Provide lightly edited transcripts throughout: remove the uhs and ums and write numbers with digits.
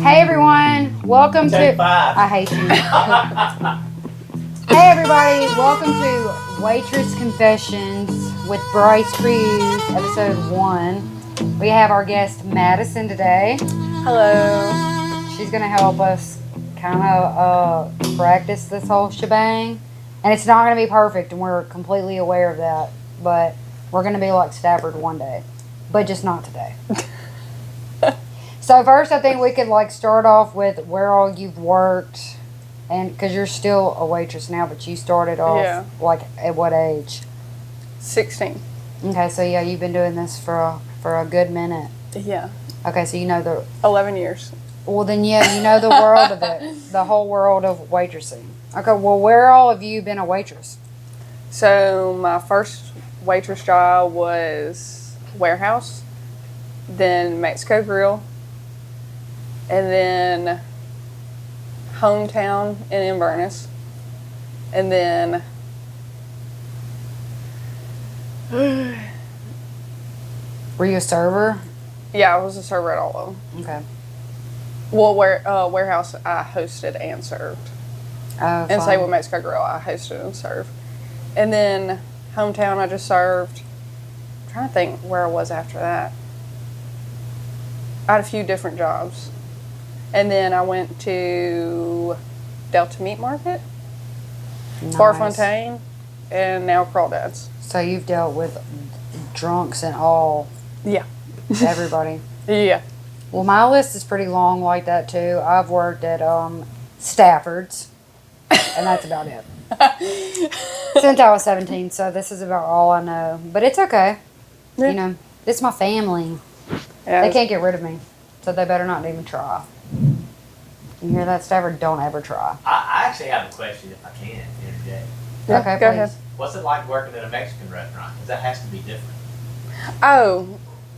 Hey everyone, welcome Take to. five. I hate you. Hey everybody, welcome to Waitress Confessions with Bryce Cruse, episode 1. We have our guest Madison today. Hello. She's gonna help us kind of practice this whole shebang, and it's not gonna be perfect, and we're completely aware of that. But we're gonna be like Stafford one day, but just not today. So first, I think we could like start off with where all you've worked, and because you're still a waitress now, but you started off like at what age? 16. Okay, so yeah, you've been doing this for a good minute. Yeah. Okay, so you know the 11 years. well then yeah, you know the world of it, the whole world of waitressing. Okay, well where all have you been a waitress? So my first waitress job was warehouse, then Mexico Grill, and then hometown in Inverness, and then Were you a server? yeah, I was a server at all of them. Okay. Well, warehouse I hosted and served, Oh, and fine. same with Mexico Grill I hosted and served, and then hometown I just served. I'm trying to think where I was after that. I had a few different jobs. And then I went to Delta Meat Market, Nice. Barfontaine, and now Crawdads. So you've dealt with drunks and all, Yeah. everybody. Yeah. Well, my list is pretty long like that too. I've worked at Stafford's, and that's about it. Since I was 17, so this is about all I know. But it's okay. Yeah. You know, it's my family. Yeah. They can't get rid of me, so they better not even try. You hear that, Stafford? Don't ever try. I actually have a question, if I can interject. Yeah, Okay, go please. ahead. What's it like working at a Mexican restaurant? Because that has to be different. Oh,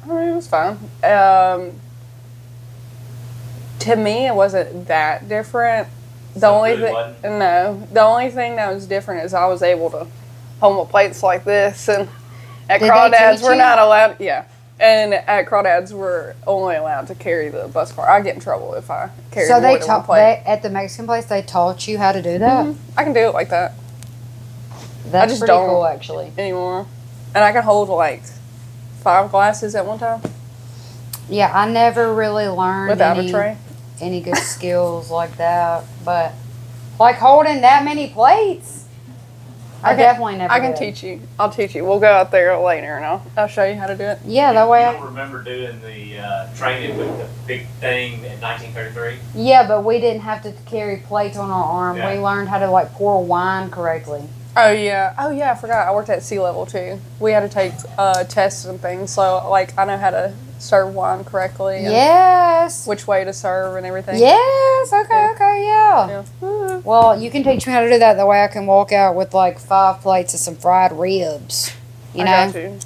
I mean, it was fine. To me, it wasn't that different. The So only food thing, wasn't? no, the only thing that was different is I was able to hold my plates like this, and at Did they Crawdads teach we're you? not allowed. Yeah, and at Crawdads we're only allowed to carry the bus cart. I get in trouble if I carry So more they than one taught plate. at the Mexican place. They taught you how to do that. I can do it like that That's just pretty don't. cool, actually. anymore, and I can hold like 5 glasses at one time Yeah, I never really learned without a tray. any good skills like that, but like holding that many plates, I definitely never. I can did. teach you. I'll teach you. We'll go out there later, and I'll show you how to do it. Yeah, that way. You don't remember doing the training with the big thing in 1933? Yeah, but we didn't have to carry plates on our arm. Yeah. We learned how to like pour wine correctly. Oh yeah. I forgot. I worked at Sea Level too. We had to take tests and things. So like I know how to serve wine correctly. And Yes. which way to serve and everything. Yes. Okay. Yeah. Yeah. Well, you can teach me how to do that. That way, I can walk out with like 5 plates of some fried ribs. You know, I got you.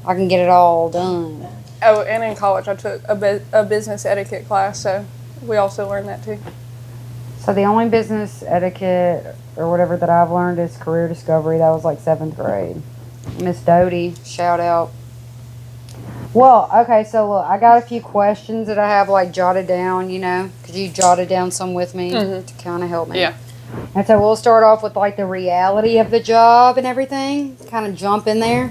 I can get it all done. Oh, and in college I took a business etiquette class, so we also learned that too. So the only business etiquette or whatever that I've learned is career discovery. That was like 7th grade. Miss Doty, shout out. Well, okay, so look, I got a few questions that I have like jotted down, you know. Could you jotted down some with me to kind of help me? Yeah. And so we'll start off with like the reality of the job and everything, kind of jump in there.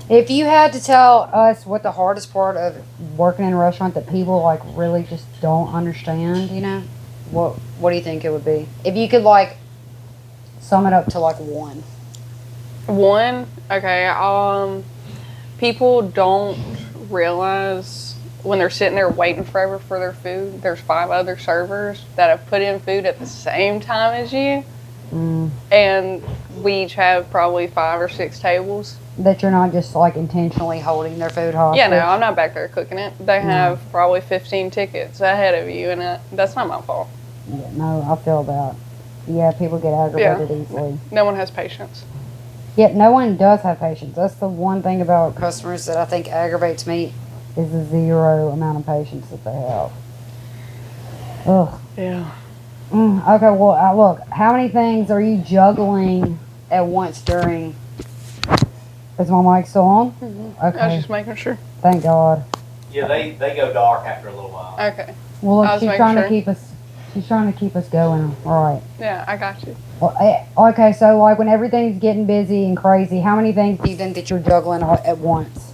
If you had to tell us what the hardest part of working in a restaurant that people like really just don't understand, you know, what do you think it would be? If you could like sum it up to like one. One, okay, people don't realize when they're sitting there waiting forever for their food, there's 5 other servers that have put in food at the same time as you, and we each have probably 5 or 6 tables. That you're not just like intentionally holding their food hostage. Yeah, no, I'm not back there cooking it. They have probably 15 tickets ahead of you, and that's not my fault. Yeah, no, I feel that. Yeah, people get aggravated easily. No one has patience. Yeah, no one does have patience. That's the one thing about customers that I think aggravates me is the 0 amount of patience that they have. Ugh. Yeah. Okay, well, look, how many things are you juggling at once during... Is my mic still on? I was Okay, just making sure. thank God. Yeah, they go dark after a little while. Okay. Well, I look, was she's making trying sure. to keep us. She's trying to keep us going. All right. Yeah, I got you. Well, okay, so like when everything's getting busy and crazy, how many things do you think that you're juggling all at once?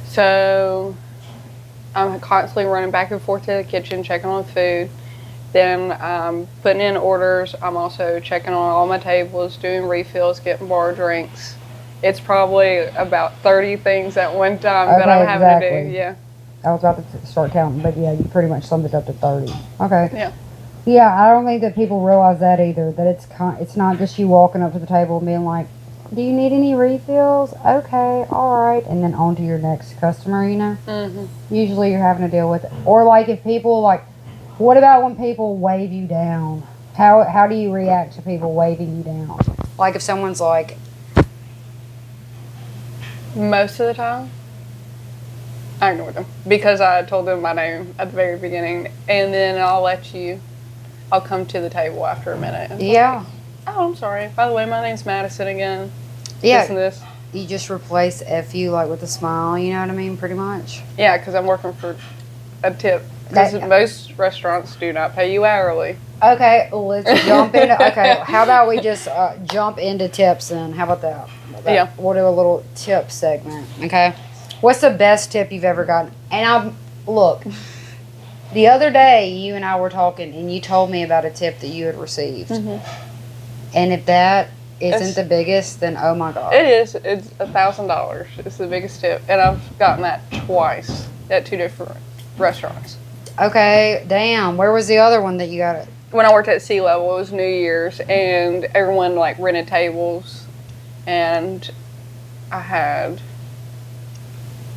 So I'm constantly running back and forth to the kitchen, checking on food. Then I'm putting in orders. I'm also checking on all my tables, doing refills, getting bar drinks. It's probably about 30 things at one time that Okay, I'm having to exactly. do. Yeah. I was about to start counting, but yeah, you pretty much summed it up to 30. Okay. Yeah. Yeah, I don't think that people realize that either. That it's not just you walking up to the table and being like, "Do you need any refills?" Okay, all right, and then on to your next customer. You know. hmm Usually you're having to deal with it, or like if people like, what about when people wave you down? How do you react to people waving you down? Like if someone's like, Most of the time, I ignore them because I told them my name at the very beginning, and then I'll come to the table after a minute. And yeah, oh, I'm sorry. By the way, my name's Madison again. yeah, This and this. you just replace "fu" like with a smile. You know what I mean? Pretty much. Yeah, because I'm working for a tip. Because most restaurants do not pay you hourly. Okay, let's jump into. Okay, how about we just jump into tips then? How about that? Yeah. We'll do a little tip segment. Okay. What's the best tip you've ever gotten? And look. The other day, you and I were talking, and you told me about a tip that you had received. Mm-hmm. And if that isn't the biggest, then oh my god. It is. It's $1,000. It's the biggest tip, and I've gotten that twice at 2 different restaurants. Okay, damn. Where was the other one that you got it? When I worked at Sea Level, it was New Year's, and everyone like rented tables, and I had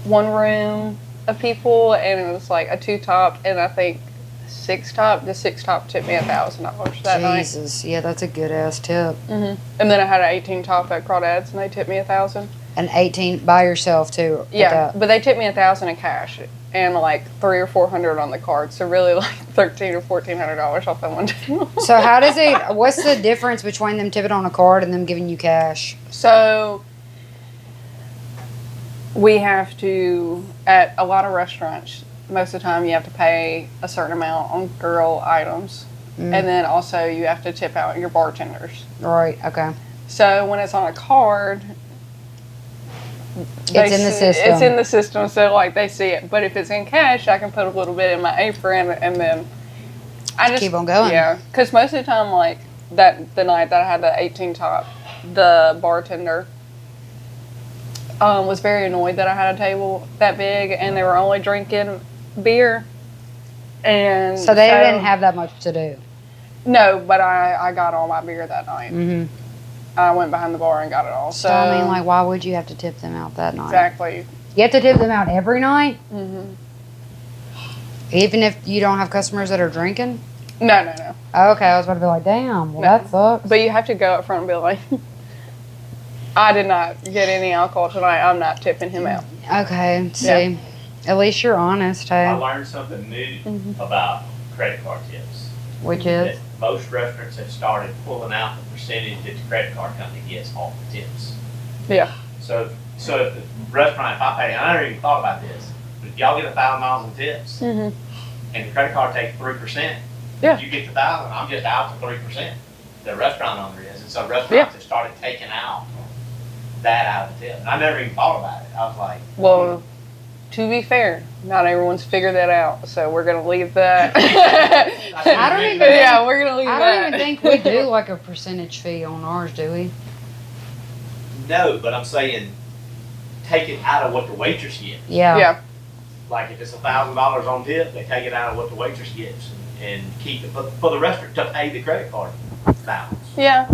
one room of people, and it was like a 2-top, and I think 6-top. The 6-top tipped me $1,000 that night. Jesus, yeah, that's a good ass tip. And then I had an 18-top at Crawdads, and they tipped me $1,000. And 18 by yourself too. Yeah, but they tipped me $1,000 in cash and like $300 or $400 on the card. So really, like $1,300 or $1,400 off that one table. So how does it? What's the difference between them tipping on a card and them giving you cash? So we have to, at a lot of restaurants, most of the time you have to pay a certain amount on girl items. And then also you have to tip out your bartenders. Right. Okay. So when it's on a card, It's in the system. It's in the system, so like they see it. But if it's in cash, I can put a little bit in my apron, and then I just keep on going. Yeah, because most of the time, like the night that I had the 18 top, the bartender was very annoyed that I had a table that big and they were only drinking beer. And So they didn't have that much to do. No, but I got all my beer that night. Mm-hmm. I went behind the bar and got it all. So I mean, like, why would you have to tip them out that night? Exactly. You have to tip them out every night, Mm-hmm. even if you don't have customers that are drinking. No. Okay, I was about to be like, damn, well, that sucks. But you have to go up front and be like, I did not get any alcohol tonight. I'm not tipping him out. Okay, see, at least you're honest, I hey. learned something new about credit card tips. Which is? That most restaurants have started pulling out the percentage that the credit card company gets off the tips. Yeah. So if the restaurant, if I pay, I never even thought about this, but if y'all get $1,000 in tips, Mm-hmm. and the credit card takes 3%, Yeah. you get the 1,000, I'm just out to 3%. The restaurant owner is, and so restaurants have started taking out that out of the tip. And I never even thought about it. I was like, Well, to be fair, not everyone's figured that out, so we're gonna leave that. I don't even Yeah, we're gonna leave I that. don't even think we do like a percentage fee on ours, do we? no, but I'm saying take it out of what the waitress gets. Yeah. Yeah. Like if it's $1,000 on tip, they take it out of what the waitress gets and keep it for the restaurant to pay the credit card balance. Yeah.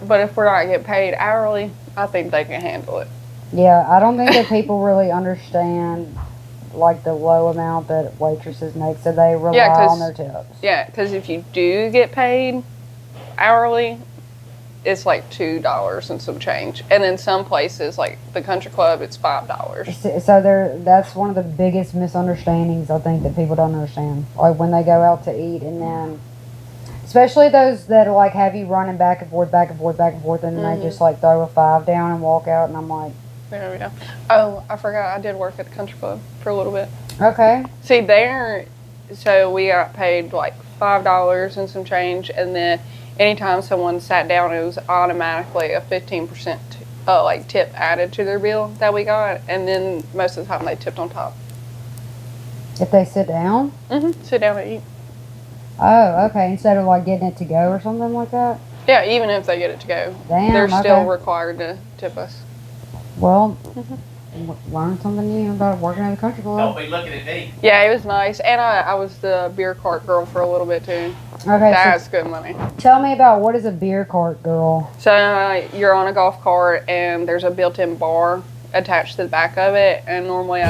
But if we're not getting paid hourly, I think they can handle it. Yeah, I don't think that people really understand like the low amount that waitresses make, so they rely Yeah, 'cause- on their tips. Yeah, because if you do get paid hourly, it's like $2 and some change. And in some places, like the country club, it's $5. So that's one of the biggest misunderstandings I think that people don't understand. Like when they go out to eat and then, especially those that like have you running back and forth, and then they just like throw a $5 down and walk out, and I'm like, There we go. Oh, I forgot. I did work at the country club for a little bit. okay, See, there, so we got paid like $5 and some change, and then anytime someone sat down, it was automatically a 15% like tip added to their bill that we got, and then most of the time they tipped on top. If they sit down? Sit down and eat. Oh, okay. Instead of like getting it to go or something like that? Yeah, even if they get it to go, Damn, they're still okay. required to tip us. Well, learn something new about working at the country club. Don't be looking at me. Yeah, it was nice, and I was the beer cart girl for a little bit too. Okay, That's good money. tell me about what is a beer cart girl? So you're on a golf cart, and there's a built-in bar attached to the back of it, and normally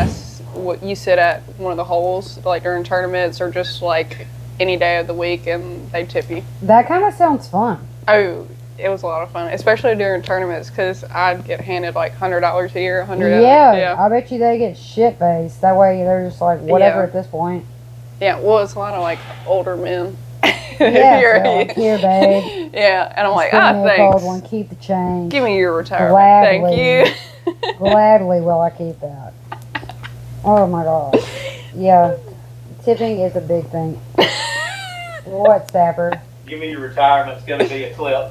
you sit at one of the holes, like during tournaments or just like any day of the week, and they tip you. That kind of sounds fun. Oh, it was a lot of fun, especially during tournaments, because I'd get handed like $100 a year, $100. Yeah, I bet you they get shit-faced. That way they're just like, whatever at this point. Yeah, well, it's a lot of like older men. Yeah, so like, here, babe. Yeah, and I'm like, give me a thanks. cold one, keep the change. Give me your retirement. Gladly. Thank you. Gladly will I keep that. Oh my god. Yeah, tipping is a big thing. What, Stafford? Give me your retirement's going to be a clip.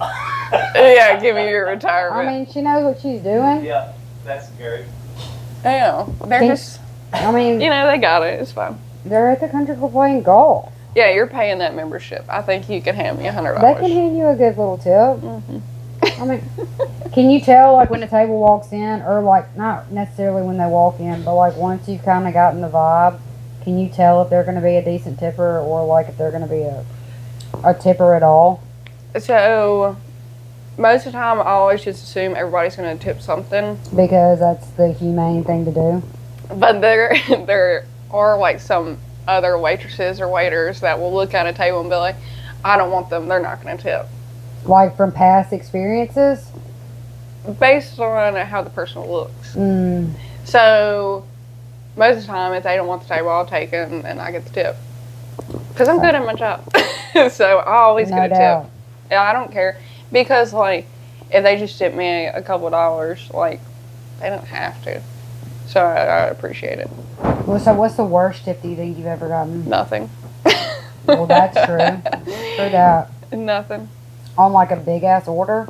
Yeah, give me your retirement. I mean, she knows what she's doing. Yeah, that's scary. Yeah, they're just, I mean, you know, they got it. It's fine. they're at the country club playing golf. Yeah, you're paying that membership. I think you can hand me $100. They can hand you a good little tip. I mean, can you tell, like, when the table walks in, or, like, not necessarily when they walk in, but, like, once you've kind of gotten the vibe, can you tell if they're going to be a decent tipper or, like, if they're going to be a tipper at all? So, most of the time, I always just assume everybody's going to tip something. Because that's the humane thing to do. But there are, like, some other waitresses or waiters that will look at a table and be like, I don't want them. They're not going to tip. Like, from past experiences? Based on how the person looks. Mm. So, most of the time, if they don't want the table, I'll take it and I get the tip. Because I'm good at my job. So, I always get a tip. Yeah, I don't care. Because, like, if they just tip me a couple $, like, they don't have to. So, I appreciate it. Well, so what's the worst tip do you think you've ever gotten? Nothing. Well, that's true. True that. Nothing. On, like, a big-ass order?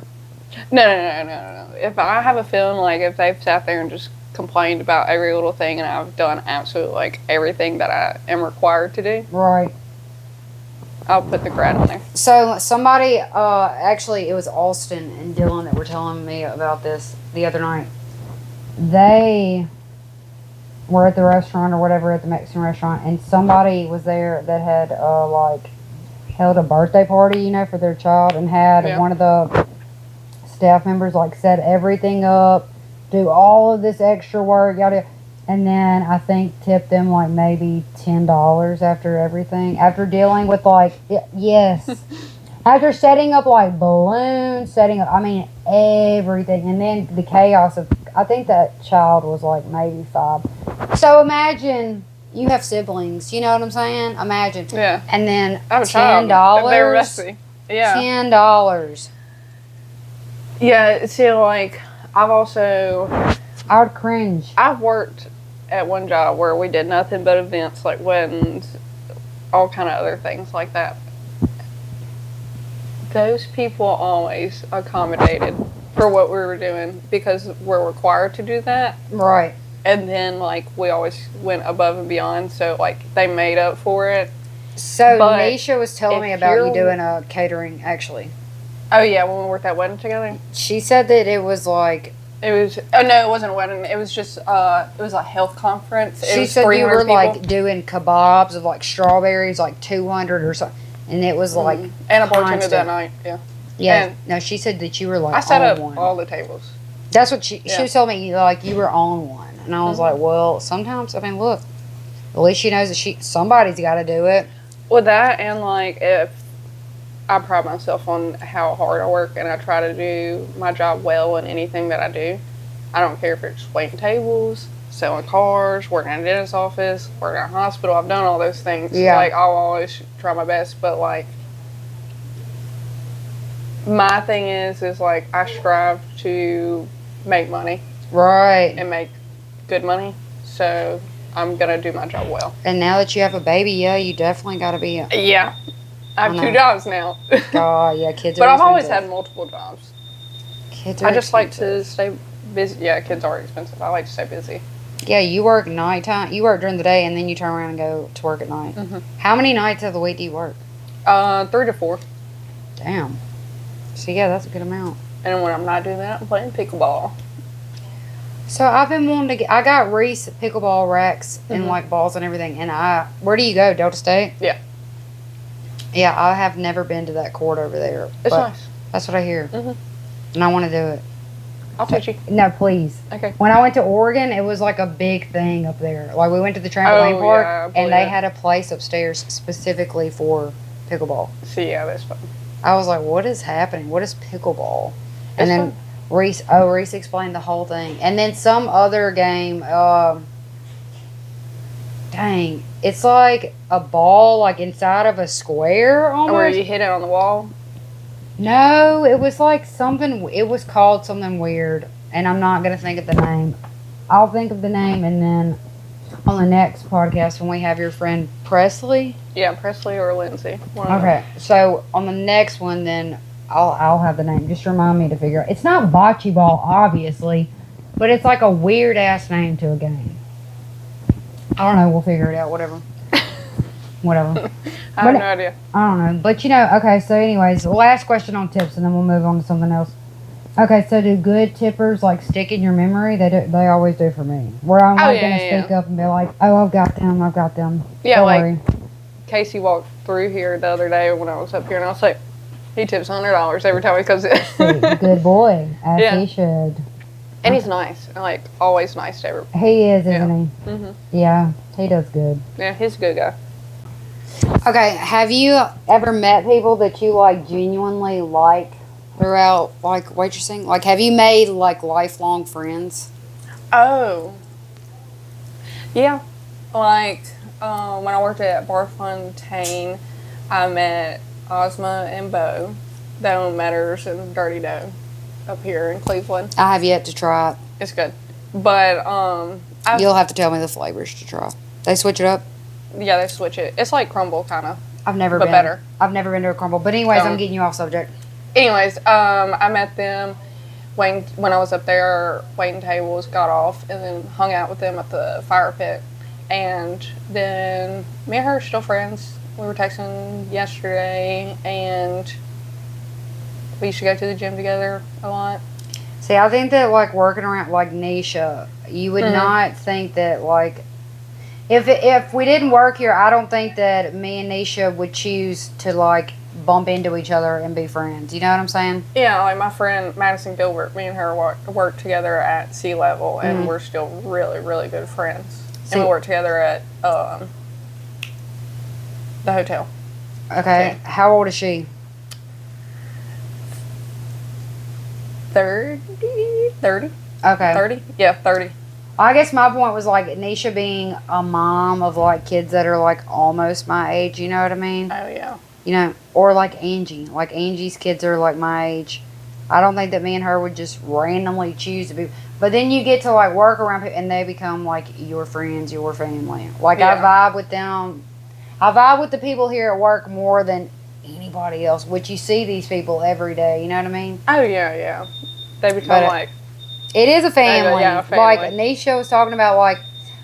No. If I have a feeling like if they've sat there and just complained about every little thing and I've done absolutely like everything that I am required to do, Right. I'll put the grad on there. So, somebody, actually, it was Austin and Dylan that were telling me about this the other night. They were at the restaurant or whatever, at the Mexican restaurant, and somebody was there that had, like, held a birthday party, you know, for their child, and had one of the staff members, like, set everything up, do all of this extra work, yada, and then I think tipped them, like, maybe $10 after everything, after dealing with, like, yes, after setting up, like, balloons, setting up, I mean, everything, and then the chaos of, I think that child was, like, maybe 5. So imagine you have siblings, you know what I'm saying? Imagine. Yeah. And then I have a child. $10. They're messy. Yeah. $10. Yeah, see, like, I would cringe. I've worked at one job where we did nothing but events, like weddings, all kind of other things like that. Those people always accommodated for what we were doing because we're required to do that. Right. And then, like, we always went above and beyond, so, like, they made up for it. So, But Nisha was telling me about you doing a catering, actually. Oh, yeah, when we worked that wedding together? She said that it was, like... It was... Oh, no, it wasn't a wedding. It was just, it was a health conference. She said you were, like, doing kebabs of, like, strawberries, like, 200 or something. And it was, like, and a bartender that night, yeah. Yeah. And no, she said that you were, like, I set up one. all the tables. That's what she was telling me, like, you were on one. And I was like, well, sometimes, I mean, look, at least she knows that somebody's got to do it. With that, and, like, if I pride myself on how hard I work and I try to do my job well in anything that I do. I don't care if it's waiting tables, selling cars, working in a dentist's office, working in a hospital. I've done all those things. Yeah. Like, I'll always try my best, but, like, my thing is like, I strive to make money. Right. And make good money. So I'm gonna do my job well. And now that you have a baby, yeah, you definitely got to be. Yeah, I have I 2 know. jobs now. Oh, yeah, kids are But I've always expensive. had multiple jobs. Kids are I just like expensive. to stay busy. Yeah, kids are expensive. I like to stay busy. Yeah, you work nighttime. You work during the day, and then you turn around and go to work at night. Mm-hmm. How many nights of the week do you work? 3 to 4. Damn. So yeah, that's a good amount. And when I'm not doing that, I'm playing pickleball. So I've been wanting to get. I got Reese pickleball racks and Mhm. like balls and everything. And where do you go? Delta State. Yeah. Yeah, I have never been to that court over there. It's but nice. That's what I hear, Mhm. and I want to do it. I'll teach you. No, please. Okay. When I went to Oregon, it was like a big thing up there. Like we went to the trampoline Oh, park, yeah, I and believe they it. had a place upstairs specifically for pickleball. So yeah, that's fun. I was like, "What is happening? What is pickleball?" And It's then Reese explained the whole thing, and then some other game. Dang, it's like a ball, like inside of a square almost. Where you hit it on the wall. No, it was like something. It was called something weird, and I'm not gonna think of the name. I'll think of the name, and then on the next podcast when we have your friend Presley. Yeah, Presley or Lindsay. One of them. Okay, so on the next one, then I'll have the name. Just remind me to figure out. It's not bocce ball, obviously, but it's like a weird ass name to a game. I don't know. We'll figure it out. Whatever. Whatever. I have But- no idea. I don't know. But you know, okay, so anyways, last question on tips and then we'll move on to something else. Okay, so do good tippers like stick in your memory? They always do for me. Where I'm like yeah, gonna yeah. speak up and be like, oh, I've got them. Yeah, Don't like- worry. Casey walked through here the other day when I was up here, and I was like, he tips $100 every time he comes in. See, good boy, as Yeah. he should. And he's nice, and like always nice to everyone. He is, isn't Mm-hmm. he? Yeah, he does good. Yeah, he's a good guy. Okay, have you ever met people that you like genuinely like throughout like waitressing? Like, have you made like lifelong friends? Oh. Yeah. Like, when I worked at Bar Fontaine, I met Ozma and Bo. They own Matters and Dirty Dough up here in Cleveland. I have yet to try it. It's good. But, You'll have to tell me the flavors to try. They switch it up. yeah, they switch it. It's like crumble, kind of. I've never But been. better. I've never been to a crumble. But anyways, I'm Don't. getting you off subject. Anyways, I met them when I was up there waiting tables, got off, and then hung out with them at the fire pit. And then me and her are still friends. We were texting yesterday, and we used to go to the gym together a lot. See, I think that like working around like Nisha, you would Mhm. not think that like if we didn't work here, I don't think that me and Nisha would choose to like bump into each other and be friends. You know what I'm saying? Yeah, like my friend Madison Gilbert, me and her worked together at Sea Level, and Mhm. we're still really, really good friends. See- And we worked together at the hotel. Okay. How old is she? 30? Okay. 30? Yeah, 30. I guess my point was like Nisha being a mom of like kids that are like almost my age. You know what I mean? Oh, yeah. You know, or like Angie. Like Angie's kids are like my age. I don't think that me and her would just randomly choose to be. But then you get to like work around people and they become like your friends, your family. Like I Yeah. vibe with them. I vibe with the people here at work more than anybody else. Which you see these people every day. You know what I mean? Oh, yeah, yeah. They become But, like, It is a family. Yeah, a family. Like Nisha was talking about like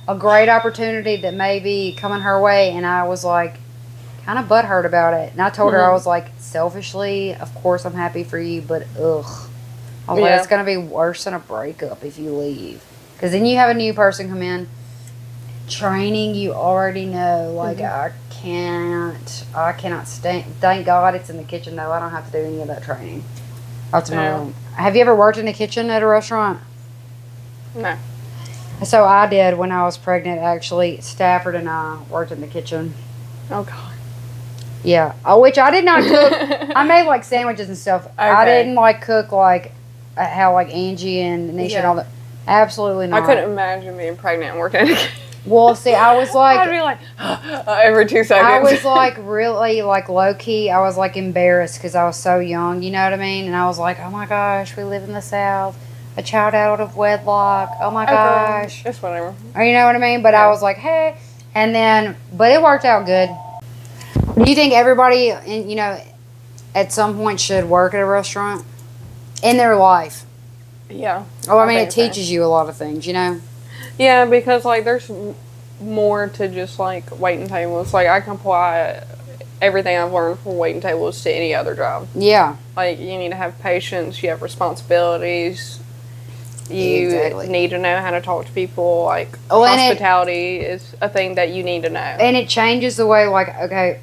a great opportunity that may be coming her way, and I was like kind of butthurt about it. And I told her I Mhm. was like selfishly, of course I'm happy for you, but ugh, I was like Yeah. it's gonna be worse than a breakup if you leave, because then you have a new person come in. Training, you already know. Like I cannot stand. Thank God it's in the kitchen though. I don't have to do any of that training. That's my Yeah. room. Have you ever worked in the kitchen at a restaurant? no. So I did when I was pregnant. Actually, Stafford and I worked in the kitchen. Oh, God. Yeah, which I did not cook. I made like sandwiches and stuff. I Okay. didn't like cook like how like Angie and Nisha and Yeah. all that. Absolutely not. I couldn't imagine being pregnant and working in a kitchen. Well, see, I was I'd like, be like, every 2 seconds. I was like really like low key. I was like embarrassed because I was so young. You know what I mean? And I was like, oh my gosh, we live in the South. a child out of wedlock. Oh my gosh. It's whatever. Or you know what I mean? But I was like, hey. And then, but it worked out good. Do you think everybody, at some point should work at a restaurant in their life? Yeah. Oh, I mean, it teaches you a lot of things, Yeah, because, like, there's more to just, like, waiting tables. Like, I can apply everything I've learned from waiting tables to any other job. Yeah. Like, you need to have patience. You have responsibilities. You need to know how to talk to people. Like, hospitality is a thing that you need to know. And it changes the way, like, okay,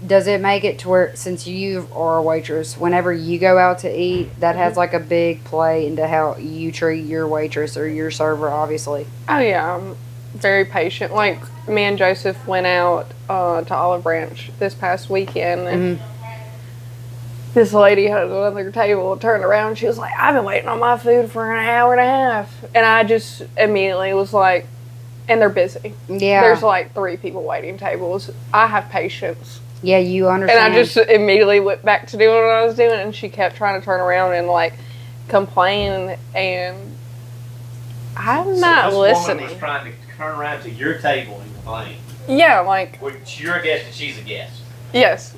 does it make it to where, since you are a waitress, whenever you go out to eat, that has, like, a big play into how you treat your waitress or your server, obviously? Oh, yeah. I'm very patient. Like, me and Joseph went out to Olive Branch this past weekend, and this lady had another table, turned around, and she was like, I've been waiting on my food for an hour and a half. And I just immediately was like, and they're busy. Yeah. There's like 3 people waiting tables. I have patience. Yeah, you understand. And I just immediately went back to doing what I was doing, and she kept trying to turn around and like complain, and I'm not listening. Woman was trying to turn around to your table and complain. Yeah, like. Which you're a guest and she's a guest. Yes.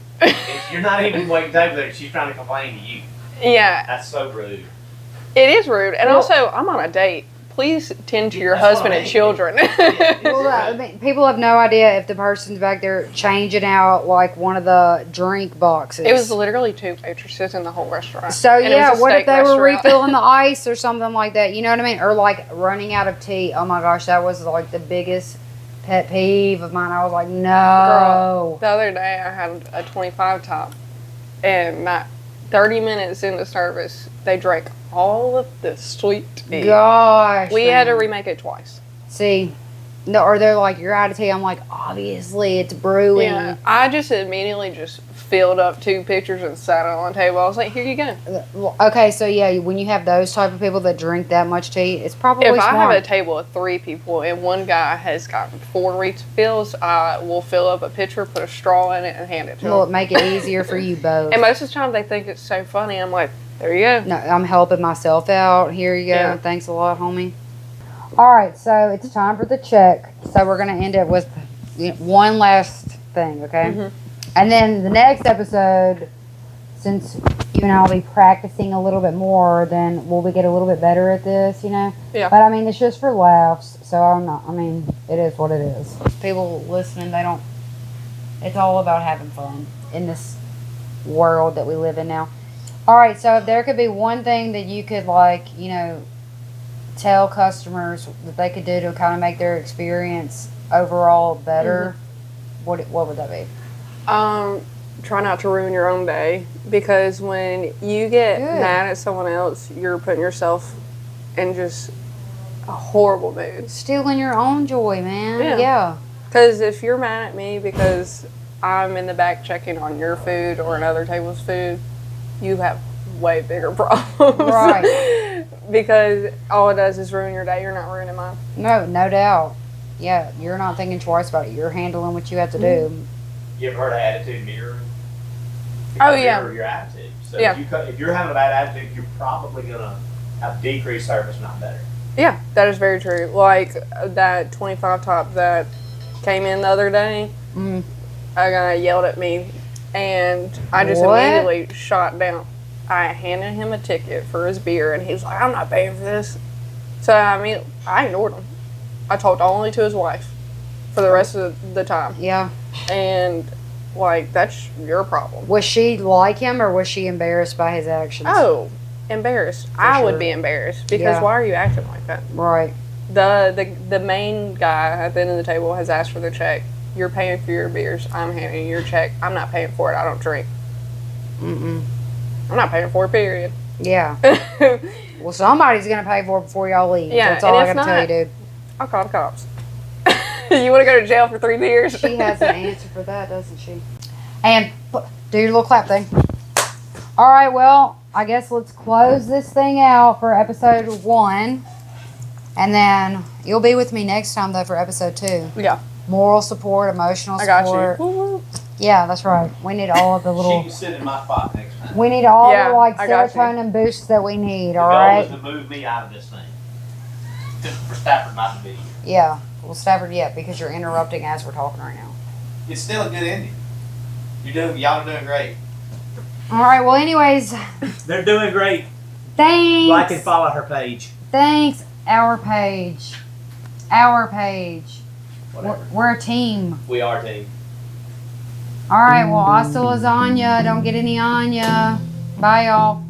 You're not even waiting table there. She's trying to complain to you. Yeah. That's so rude. It is rude. And also, I'm on a date. Please tend to your husband and children. Well, I mean, people have no idea if the person's back there changing out, like, one of the drink boxes. It was literally 2 waitresses in the whole restaurant. So, yeah, what if they were refilling the ice or something like that? You know what I mean? Or, like, running out of tea. Oh, my gosh, that was, like, the biggest pet peeve of mine. I was like, no. Girl, the other day, I had a 25 top, and not 30 minutes into service, they drank all of the sweet tea. Gosh. We had to remake it twice. See, no, or they're like, you're out of tea. I'm like, obviously, it's brewing. Yeah, I just immediately just filled up 2 pitchers and sat it on the table. I was like, here you go. Okay, so yeah, when you have those type of people that drink that much tea, it's probably If smart. I have a table of 3 people and one guy has gotten 4 refills, I will fill up a pitcher, put a straw in it, and hand it to Will him. it make it easier for you both? And most of the time they think it's so funny. I'm like, there you go. No, I'm helping myself out. Here you go. Yeah. Thanks a lot, homie. All right, so it's time for the check. So we're going to end it with one last thing, okay? And then the next episode, since you and I will be practicing a little bit more, then will we get a little bit better at this, Yeah. But I mean, it's just for laughs, so it is what it is. People listening, it's all about having fun in this world that we live in now. All right, so if there could be one thing that you could, like, tell customers that they could do to kind of make their experience overall better, what would that be? Try not to ruin your own day, because when you get mad at someone else, you're putting yourself in just a horrible mood. Stealing your own joy, man. Yeah. Because if you're mad at me because I'm in the back checking on your food or another table's food, you have way bigger problems. Right. Because all it does is ruin your day. You're not ruining mine. No doubt. Yeah, you're not thinking twice about it. You're handling what you have to do. You ever heard of attitude mirroring? Oh, yeah. Mirror your attitude. So Yeah. if you're having a bad attitude, you're probably going to have decreased service, not better. Yeah, that is very true. Like that 25 top that came in the other day, a guy yelled at me, and I just immediately shot down. I handed him a ticket for his beer, and he was like, I'm not paying for this. So, I mean, I ignored him. I talked only to his wife for the rest of the time. Yeah. And, like, that's your problem. Was she like him, or was she embarrassed by his actions? Oh, embarrassed. I would be embarrassed, because why are you acting like that? Right. The main guy at the end of the table has asked for the check. You're paying for your beers. I'm handing you your check. I'm not paying for it. I don't drink. I'm not paying for it, period. Yeah. Well, somebody's going to pay for it before y'all leave. Yeah, That's all I and got if to tell you, not, dude. I'll call the cops. You want to go to jail for 3 years? She has an answer for that, doesn't she? And do your little clap thing. All right, well, I guess let's close this thing out for episode 1. And then you'll be with me next time, though, for episode 2. Yeah. Moral support, emotional I got support. you. Woo-woo. Yeah, that's right. We need all of the She little... can sit in my spot next time. We need all Yeah, the like I got you. serotonin boosts that we need. The All goal right. is to move me out of this thing. For Stafford not to be here. Yeah. Well, Stafford, yeah, because you're interrupting as we're talking right now. It's still a good ending. Y'all are doing great. All right. Well, anyways, They're doing great. thanks. Like and follow her page. Thanks, our page. Our page. Whatever. We're a team. We are team. All right. Well, hasta lasagna. Don't get any on ya. Bye, y'all.